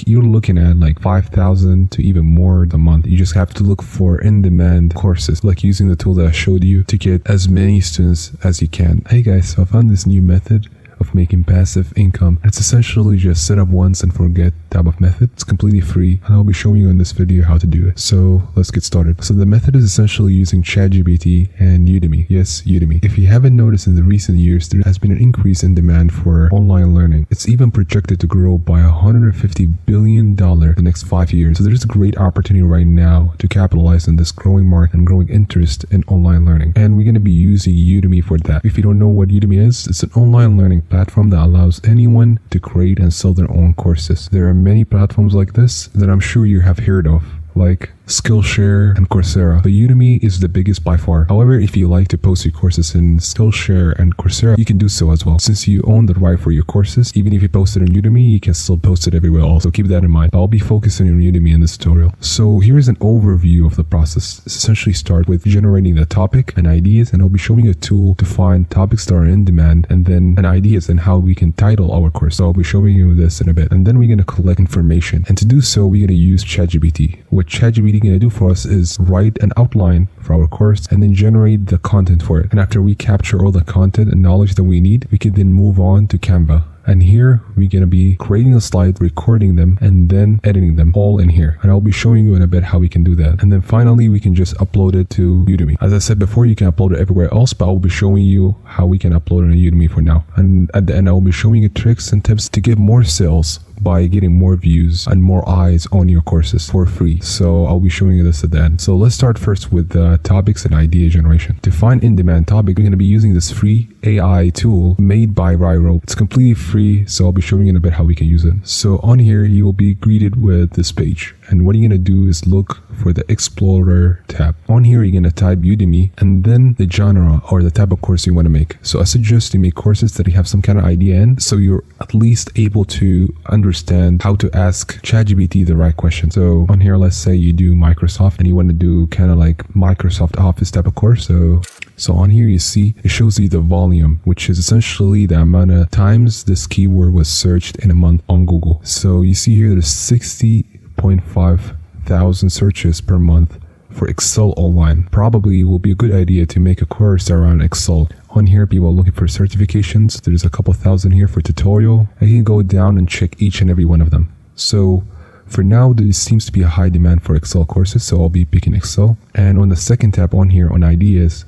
you're looking at like 5,000 to even more a month. You just have to look for in-demand courses, like using the tool that I showed you to get as many students as you can. Hey guys, so I found this new method of making passive income. It's essentially just set up once and forget type of method. It's completely free, and I'll be showing you in this video how to do it. So let's get started. So the method is essentially using ChatGPT and Udemy. Yes, Udemy. If you haven't noticed, in the recent years, there has been an increase in demand for online learning. It's even projected to grow by $150 billion in the next 5 years. So there's a great opportunity right now to capitalize on this growing market and growing interest in online learning. And we're going to be using Udemy for that. If you don't know what Udemy is, it's an online learning platform that allows anyone to create and sell their own courses. There are many platforms like this that I'm sure you have heard of, like Skillshare and Coursera, but Udemy is the biggest by far. However, if you like to post your courses in Skillshare and Coursera, you can do so as well. Since you own the right for your courses, even if you post it on Udemy, you can still post it everywhere else. So keep that in mind. I'll be focusing on Udemy in this tutorial. So here's an overview of the process. It's essentially start with generating the topic and ideas, and I'll be showing you a tool to find topics that are in demand, and then ideas and how we can title our course. So I'll be showing you this in a bit, and then we're going to collect information. And to do so, we're going to use ChatGPT. What ChatGPT going to do for us is write an outline for our course and then generate the content for it. And after we capture all the content and knowledge that we need, we can then move on to Canva. And here we're going to be creating the slides, recording them, and then editing them all in here. And I'll be showing you in a bit how we can do that. And then finally, we can just upload it to Udemy. As I said before, you can upload it everywhere else, but I'll be showing you how we can upload it on Udemy for now. And at the end, I'll be showing you tricks and tips to get more sales by getting more views and more eyes on your courses for free. So I'll be showing you this at the end. So let's start first with topics and idea generation. To find in-demand topic, we're going to be using this free AI tool made by Ryro. It's completely free, so I'll be showing you in a bit how we can use it. So on here, you will be greeted with this page. And what you're going to do is look for the Explorer tab. On here, you're going to type Udemy and then the genre or the type of course you want to make. So I suggest you make courses that you have some kind of idea in, so you're at least able to understand how to ask ChatGPT the right question. So on here, let's say you do Microsoft and you want to do kind of like Microsoft Office type of course. So on here, you see, it shows you the volume, which is essentially the amount of times this keyword was searched in a month on Google. So you see here, there's 60.5 thousand searches per month for Excel online. Probably it will be a good idea to make a course around Excel. On here, people are looking for certifications. There's a couple thousand here for tutorial. I can go down and check each and every one of them. So for now, there seems to be a high demand for Excel courses, so I'll be picking Excel. And on the second tab on here on ideas,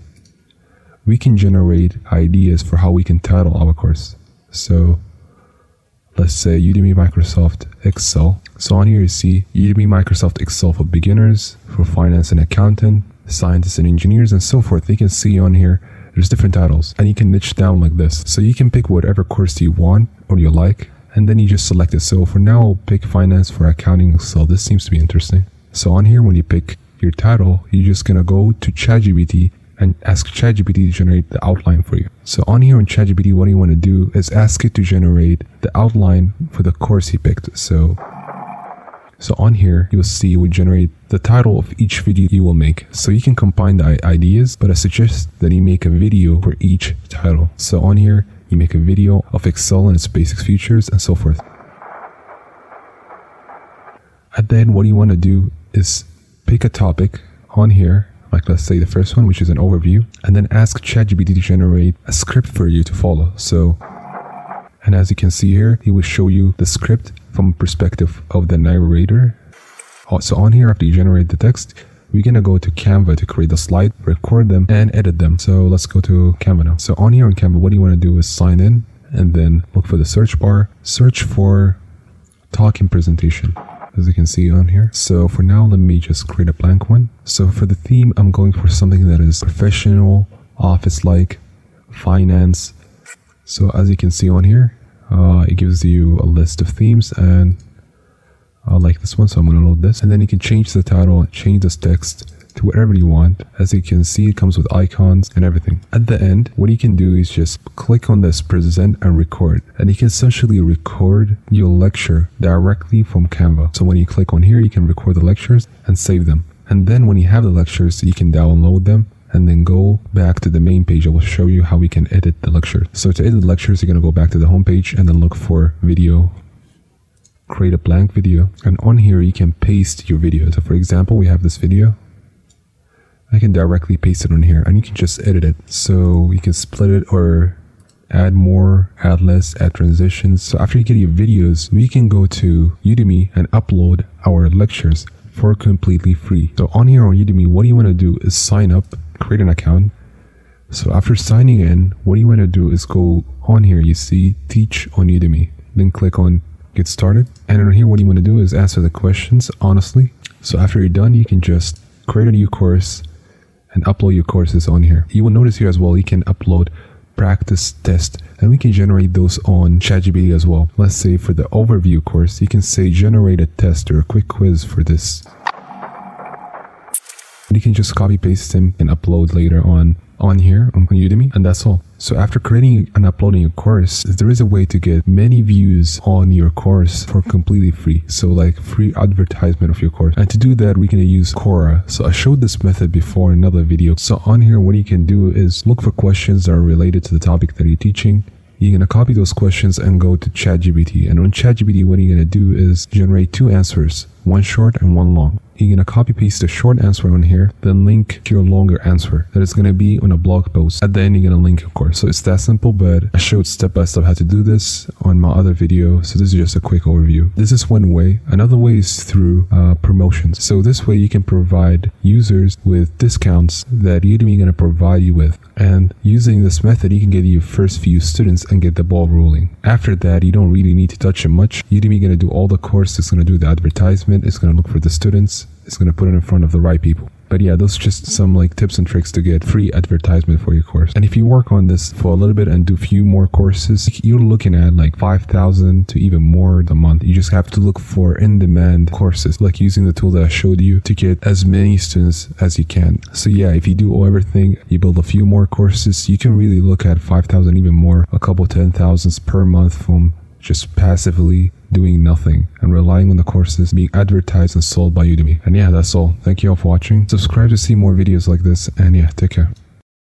we can generate ideas for how we can title our course. So let's say Udemy Microsoft Excel. So on here you see Udemy Microsoft Excel for beginners, for finance and accountant, scientists and engineers, and so forth. You can see on here there's different titles, and you can niche down like this. So you can pick whatever course you want or you like, and then you just select it. So for now, I'll pick finance for accounting Excel. This seems to be interesting. So on here, when you pick your title, you're just gonna go to ChatGPT and ask ChatGPT to generate the outline for you. So on here in ChatGPT, what you want to do is ask it to generate the outline for the course you picked. So on here, you'll see it will generate the title of each video you will make. So you can combine the ideas, but I suggest that you make a video for each title. So on here, you make a video of Excel and its basic features and so forth. At the end, what you want to do is pick a topic on here, like let's say the first one, which is an overview, and then ask ChatGPT to generate a script for you to follow. And as you can see here, it will show you the script from perspective of the narrator. So on here, after you generate the text, we're going to go to Canva to create the slide, record them, and edit them. So let's go to Canva now. So on here in Canva, what you want to do is sign in and then look for the search bar, search for talking presentation, as you can see on here. So for now, let me just create a blank one. So for the theme, I'm going for something that is professional, office-like, finance. So as you can see on here, it gives you a list of themes, and I like this one, so I'm going to load this. And then you can change the title, change this text to whatever you want. As you can see, it comes with icons and everything. At the end, what you can do is just click on this present and record, and you can essentially record your lecture directly from Canva. So when you click on here, you can record the lectures and save them. And then when you have the lectures, you can download them and then go back to the main page. I will show you how we can edit the lecture. So to edit the lectures, you're going to go back to the home page and then look for video create a blank video, and on here you can paste your video. So for example, we have this video. I can directly paste it on here, and you can just edit it. So you can split it or add more, add less, add transitions. So after you get your videos, we can go to Udemy and upload our lectures for completely free. So on here on Udemy, what you want to do is sign up, create an account. So after signing in, what you want to do is go on here, you see teach on Udemy, then click on get started. And on here, what you want to do is answer the questions honestly. So after you're done, you can just create a new course and upload your courses on here. You will notice here as well, you can upload practice test, and we can generate those on ChatGPT as well. Let's say for the overview course, you can say generate a test or a quick quiz for this. And you can just copy paste them and upload later on here on Udemy, and that's all. So after creating and uploading a course, there is a way to get many views on your course for completely free. So like free advertisement of your course. And to do that, we can use Quora. So I showed this method before in another video. So on here, what you can do is look for questions that are related to the topic that you're teaching. You're going to copy those questions and go to ChatGPT. And on ChatGPT, what you're going to do is generate 2 answers, one short and one long. You're going to copy paste the short answer on here, then link to your longer answer that is going to be on a blog post. At the end, you're going to link, of course. So it's that simple, but I showed step by step how to do this on my other video. So this is just a quick overview. This is one way. Another way is through promotions. So this way you can provide users with discounts that Udemy is going to provide you with. And using this method, you can get your first few students and get the ball rolling. After that, you don't really need to touch it much. Udemy is going to do all the course. It's going to do the advertisement. It's going to look for the students. It's going to put it in front of the right people. But yeah, those are just some like tips and tricks to get free advertisement for your course. And if you work on this for a little bit and do a few more courses, you're looking at like 5,000 to even more a month. You just have to look for in-demand courses, like using the tool that I showed you to get as many students as you can. So yeah, if you do everything, you build a few more courses, you can really look at 5,000, even more, a couple 10,000s per month from just passively doing nothing and relying on the courses being advertised and sold by Udemy. And yeah, that's all. Thank you all for watching. Subscribe to see more videos like this, and yeah, take care.